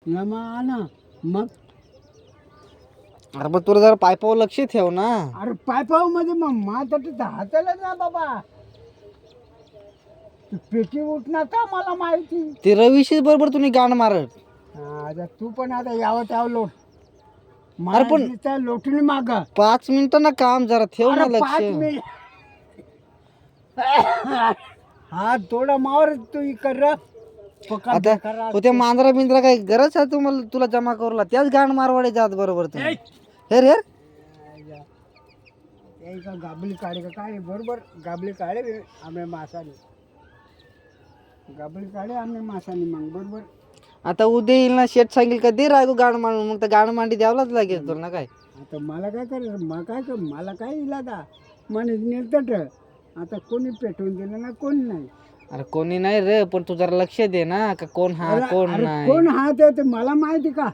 ना मग अरे पण तुला जरा पायपावर लक्ष ठेव ना. अरे पायपाव मध्ये मग माझं हाताला ना बाबा. तू पेटी उठणार का मला माहिती. ते रवीशी बरोबर तुम्ही गाण मारत. आता तू पण आता यावं त्यावं लोट. अरे पण मला लोटून माग 5 मिनिटं ना काम जरा ठेव ना लक्ष. 5 मिनिट हा थोडा मावर तू कर आता होते मांजरा बिंद्रा काही गरज आहे तुम्हाला तुला जमा करूला त्याच गाण मारवाडे जात बरोबर तुम्ही. हेर हेर का गाबली काढे का काय बरोबर गाबली काढे आम्ही मासाने गाबली काढे आम्ही मासाने मग बरोबर. आता उद्या येईल ना शेट सांगेल का दे रागू गाण मांडून मग तर गाण मांडी द्यावलाच लागेल तुला ना काय. आता मला काय करायचं मग काय कर मला काय येईल आता म्हणे नेलतट आता कोणी पेटवून दिलं ना कोणी नाही. अरे कोणी नाही रे पण तू जरा लक्ष दे ना का कोण हा कोण अरे नाही. कोण हा ते मला माहिती का.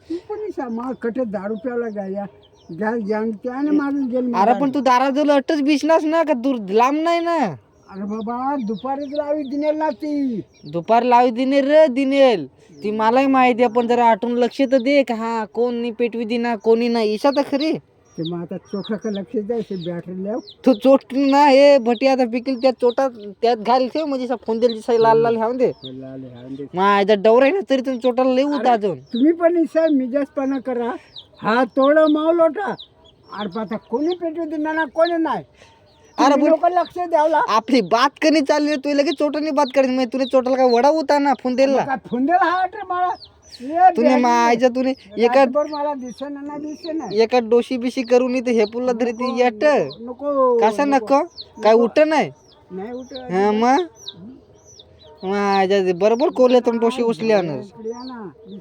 तू कोणी मग कटे दारू प्यावला गाया त्याने मारून गेल. अरे पण तू दाराजवळ अट्टच बिसनास ना का दूर लांब नाही ना. अरे बाबा दुपारीच लावी दिनेल ना ती. दुपार लावी दिनेल रे दिनेल ती मलाही माहिती आहे पण जरा आठवून लक्ष तर दे का हा कोणी पेटवी दिना कोणी नाही ईशा तर खरी. ते मग आता चोखा लक्ष द्यायचे बॅटरी लाव. तू चोट ना हे भटी आता पिकील त्या चोटात त्यात घाल ठेव म्हणजे फोन दिल लाल लाल ह्याव दे. माझा डवरा आहे ना तरी तुम्ही चोटाला लई होता अजून. तुम्ही पण इसा मिजाजपणा करा हा थोडा माव लोटा. अरे आता कोणी पेटू दिना ना कोणी नाही. अरे लोक लक्ष द्यावला. आपली बात कधी चालली तू लगेच चोटाने बात करायची म्हणजे तुला चोटाला काय वडा होता ना फोन दिला. काय फुंदेला हा वाटरे मला. तुम्ही मायच्या तुने एका मला दिसेना ना दिसेना. एका डोशी बिशी करून इथे हे पुला धरी ती येट नको कसा नको काय उठ नाही. नाही उठ हा मग माझ्या बरोबर कोल्हे डोशी उचली आणस. इकडे या ना.